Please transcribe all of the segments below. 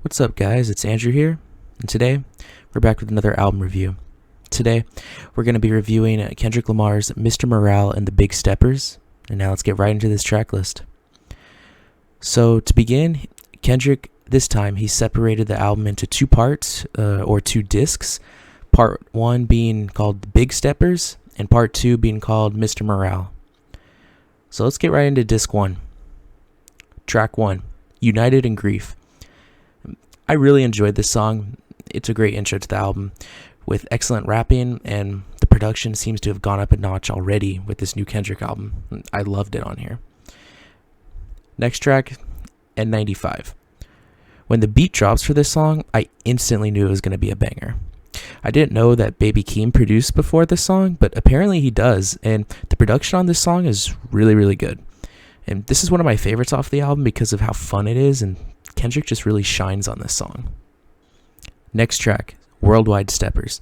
What's up, guys? It's Andrew here, and today we're back with another album review. Today we're going to be reviewing Kendrick Lamar's Mr. Morale and the Big Steppers, and now let's get right into this track list. So to begin, Kendrick, this time, he separated the album into two parts, or two discs, part one being called The Big Steppers, and part two being called Mr. Morale. So let's get right into disc one. Track one, United in Grief. I really enjoyed this song. It's a great intro to the album with excellent rapping, and the production seems to have gone up a notch already with this new Kendrick album. I loved it on here. Next track, N95. When the beat drops for this song, I instantly knew it was going to be a banger. I didn't know that Baby Keem produced before this song, but apparently he does, and the production on this song is really, really good. And this is one of my favorites off the album because of how fun it is, and Kendrick just really shines on this song. Next track, Worldwide Steppers.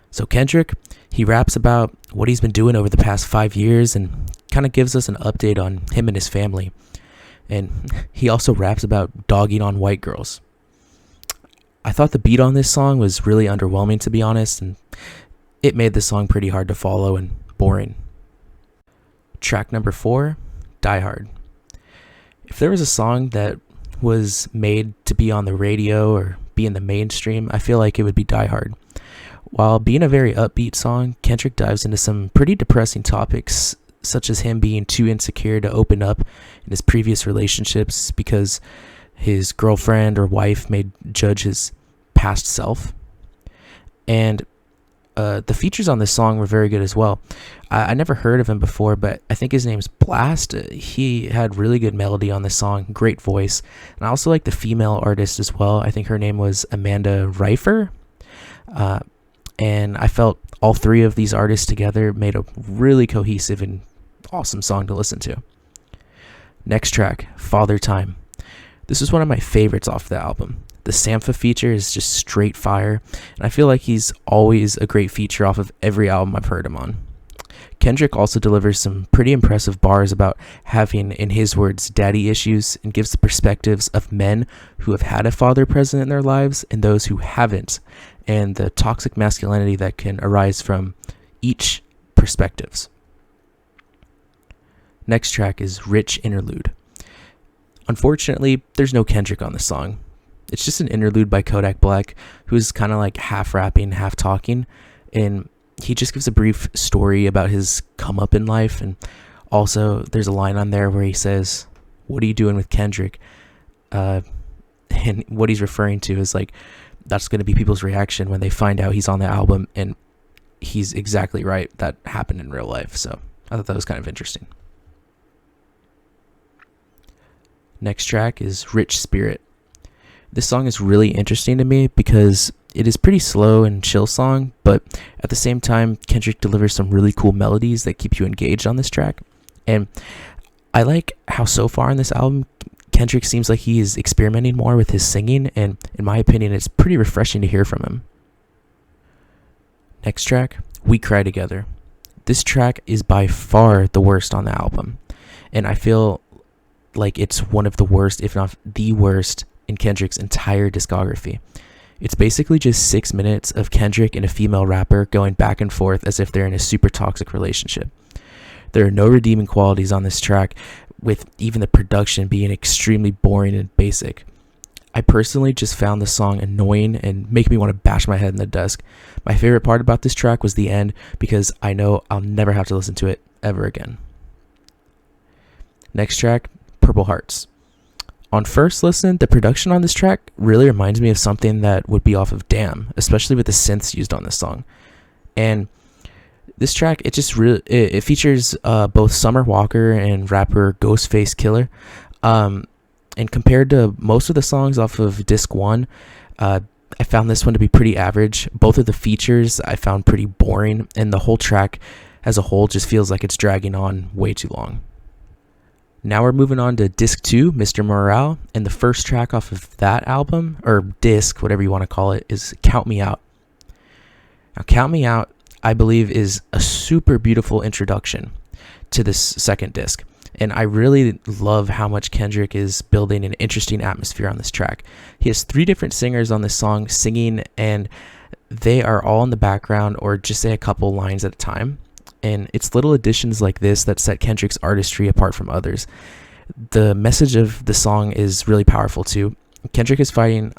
So Kendrick, he raps about what he's been doing over the past 5 years and kind of gives us an update on him and his family. And he also raps about dogging on white girls. I thought the beat on this song was really underwhelming, to be honest, and it made the song pretty hard to follow and boring. Track number 4, Die Hard. If there was a song that was made to be on the radio or be in the mainstream, I feel like it would be Die Hard. While being a very upbeat song, Kendrick dives into some pretty depressing topics, such as him being too insecure to open up in his previous relationships because his girlfriend or wife may judge his past self. And the features on this song were very good as well. I never heard of him before, but I think his name's Blast. He had really good melody on this song, great voice. And I also like the female artist as well. I think her name was Amanda Reifer. And I felt all three of these artists together made a really cohesive and awesome song to listen to. Next track, Father Time. This is one of my favorites off the album. The Sampha feature is just straight fire, and I feel like he's always a great feature off of every album I've heard him on. Kendrick also delivers some pretty impressive bars about having, in his words, daddy issues, and gives the perspectives of men who have had a father present in their lives and those who haven't, and the toxic masculinity that can arise from each perspectives. Next track is Rich Interlude. Unfortunately, there's no Kendrick on the song. It's just an interlude by Kodak Black, who's kind of like half rapping, half talking, and he just gives a brief story about his come up in life. And also there's a line on there where he says, "What are you doing with Kendrick?" And what he's referring to is like, that's going to be people's reaction when they find out he's on the album, and he's exactly right. That happened in real life. So I thought that was kind of interesting. Next track is Rich Spirit. This song is really interesting to me because it is pretty slow and chill song, but at the same time, Kendrick delivers some really cool melodies that keep you engaged on this track. And I like how so far in this album, Kendrick seems like he is experimenting more with his singing, and in my opinion, it's pretty refreshing to hear from him. Next track, We Cry Together. This track is by far the worst on the album, and I feel like it's one of the worst, if not the worst, in Kendrick's entire discography. It's basically just 6 minutes of Kendrick and a female rapper going back and forth as if they're in a super toxic relationship. There are no redeeming qualities on this track, with even the production being extremely boring and basic. I personally just found the song annoying and make me want to bash my head in the desk. My favorite part about this track was the end, because I know I'll never have to listen to it ever again. Next track, Purple Hearts. On first listen, the production on this track really reminds me of something that would be off of Damn, especially with the synths used on this song. And this track, it features both Summer Walker and rapper Ghostface Killer. And compared to most of the songs off of disc 1, I found this one to be pretty average. Both of the features I found pretty boring, and the whole track as a whole just feels like it's dragging on way too long. Now we're moving on to disc 2, Mr. Morale, and the first track off of that album, or disc, whatever you want to call it, is Count Me Out. Now, Count Me Out, I believe, is a super beautiful introduction to this second disc. And I really love how much Kendrick is building an interesting atmosphere on this track. He has 3 different singers on this song singing, and they are all in the background or just say a couple lines at a time. And it's little additions like this that set Kendrick's artistry apart from others. The message of the song is really powerful too. Kendrick is fighting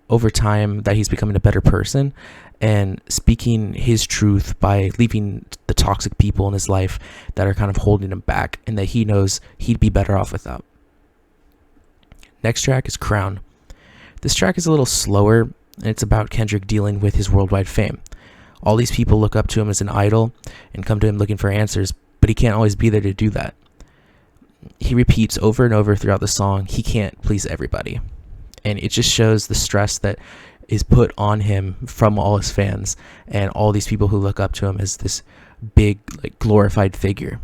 over time that he's becoming a better person and speaking his truth by leaving the toxic people in his life that are kind of holding him back, and that he knows he'd be better off without. Next track is Crown. This track is a little slower, and it's about Kendrick dealing with his worldwide fame. All these people look up to him as an idol and come to him looking for answers, but he can't always be there to do that. He repeats over and over throughout the song, he can't please everybody. And it just shows the stress that is put on him from all his fans and all these people who look up to him as this big, like, glorified figure.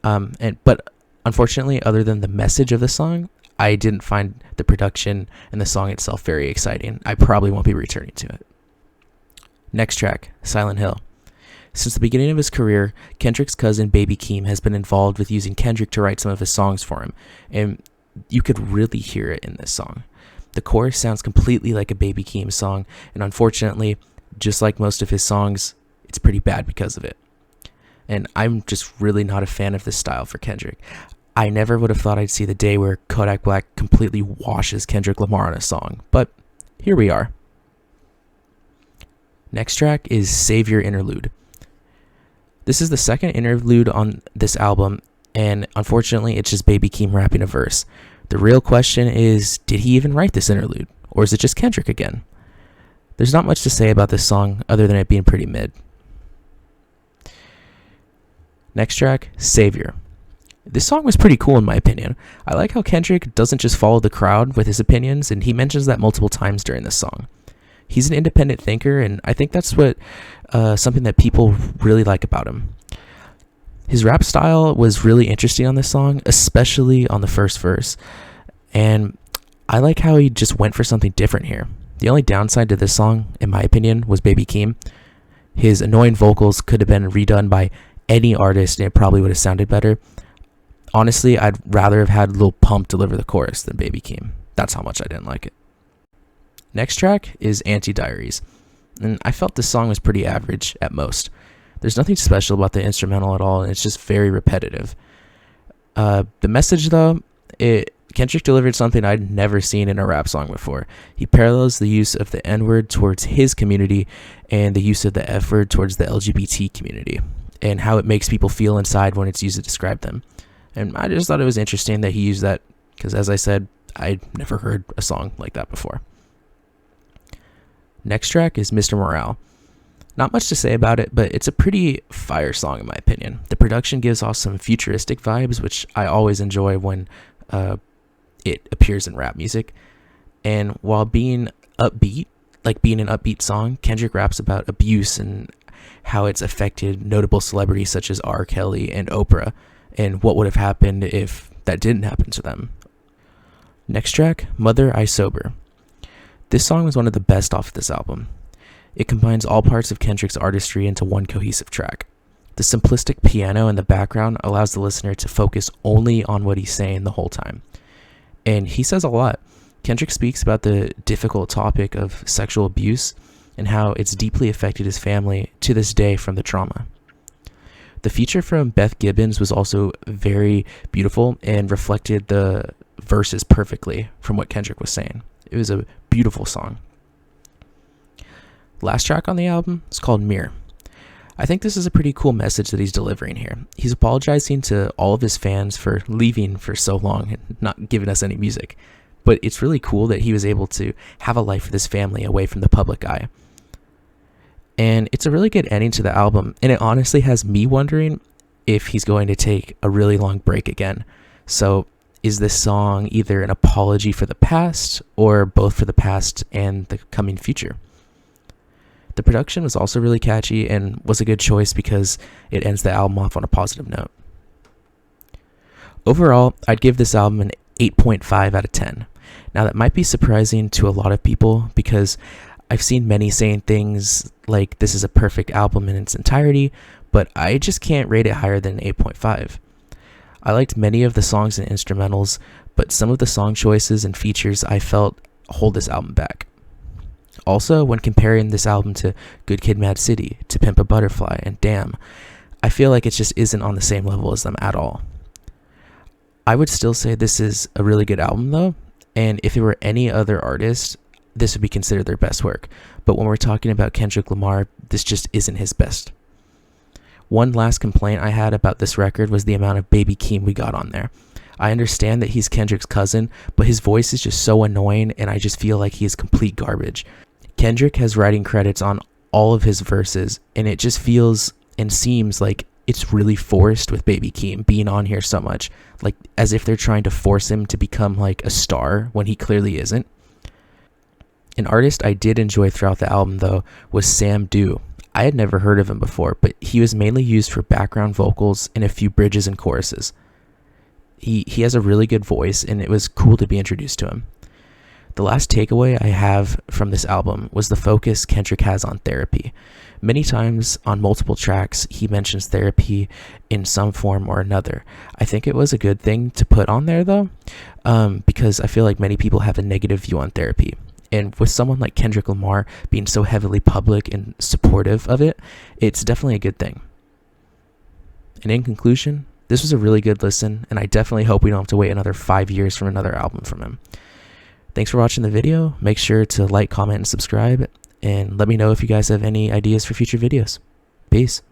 But unfortunately, other than the message of the song, I didn't find the production and the song itself very exciting. I probably won't be returning to it. Next track, Silent Hill. Since the beginning of his career, Kendrick's cousin Baby Keem has been involved with using Kendrick to write some of his songs for him, and you could really hear it in this song. The chorus sounds completely like a Baby Keem song, and unfortunately, just like most of his songs, it's pretty bad because of it. And I'm just really not a fan of this style for Kendrick. I never would have thought I'd see the day where Kodak Black completely washes Kendrick Lamar on a song, but here we are. Next track is Savior Interlude. This is the second interlude on this album, and unfortunately, it's just Baby Keem rapping a verse. The real question is, did he even write this interlude, or is it just Kendrick again? There's not much to say about this song other than it being pretty mid. Next track, Savior. This song was pretty cool in my opinion. I like how Kendrick doesn't just follow the crowd with his opinions, and he mentions that multiple times during this song. He's an independent thinker, and I think that's what something that people really like about him. His rap style was really interesting on this song, especially on the first verse, and I like how he just went for something different here. The only downside to this song, in my opinion, was Baby Keem. His annoying vocals could have been redone by any artist, and it probably would have sounded better. Honestly, I'd rather have had Lil Pump deliver the chorus than Baby Keem. That's how much I didn't like it. Next track is Auntie Diaries, and I felt this song was pretty average at most. There's nothing special about the instrumental at all, and it's just very repetitive. The message, though, Kendrick delivered something I'd never seen in a rap song before. He parallels the use of the N-word towards his community and the use of the F-word towards the LGBT community, and how it makes people feel inside when it's used to describe them. And I just thought it was interesting that he used that, because as I said, I'd never heard a song like that before. Next track is Mr. Morale. Not much to say about it, but it's a pretty fire song in my opinion. The production gives off some futuristic vibes, which I always enjoy when it appears in rap music. And while being upbeat, like being an upbeat song, Kendrick raps about abuse and how it's affected notable celebrities such as R. Kelly and Oprah, and what would have happened if that didn't happen to them. Next track, Mother I Sober. This song was one of the best off this album. It combines all parts of Kendrick's artistry into one cohesive track. The simplistic piano in the background allows the listener to focus only on what he's saying the whole time. And he says a lot. Kendrick speaks about the difficult topic of sexual abuse and how it's deeply affected his family to this day from the trauma. The feature from Beth Gibbons was also very beautiful and reflected the verses perfectly from what Kendrick was saying. It was a beautiful song. Last track on the album is called Mirror. I think this is a pretty cool message that he's delivering here. He's apologizing to all of his fans for leaving for so long and not giving us any music. But it's really cool that he was able to have a life with his family away from the public eye. And it's a really good ending to the album, and it honestly has me wondering if he's going to take a really long break again. So is this song either an apology for the past, or both for the past and the coming future? The production was also really catchy and was a good choice because it ends the album off on a positive note. Overall, I'd give this album an 8.5 out of 10. Now that might be surprising to a lot of people because I've seen many saying things like this is a perfect album in its entirety, but I just can't rate it higher than 8.5. I liked many of the songs and instrumentals, but some of the song choices and features I felt hold this album back. Also, when comparing this album to Good Kid, Mad City, To Pimp a Butterfly, and Damn, I feel like it just isn't on the same level as them at all. I would still say this is a really good album though, and if it were any other artist, this would be considered their best work. But when we're talking about Kendrick Lamar, this just isn't his best. One last complaint I had about this record was the amount of Baby Keem we got on there. I understand that he's Kendrick's cousin, but his voice is just so annoying, and I just feel like he is complete garbage. Kendrick has writing credits on all of his verses, and it just feels and seems like it's really forced with Baby Keem being on here so much, like as if they're trying to force him to become like a star when he clearly isn't. An artist I did enjoy throughout the album though was Sam Dew. I had never heard of him before, but he was mainly used for background vocals and a few bridges and choruses. He has a really good voice, and it was cool to be introduced to him. The last takeaway I have from this album was the focus Kendrick has on therapy. Many times on multiple tracks, he mentions therapy in some form or another. I think it was a good thing to put on there though, because I feel like many people have a negative view on therapy. And with someone like Kendrick Lamar being so heavily public and supportive of it, it's definitely a good thing. And in conclusion, this was a really good listen, and I definitely hope we don't have to wait another 5 years for another album from him. Thanks for watching the video. Make sure to like, comment, and subscribe, and let me know if you guys have any ideas for future videos. Peace.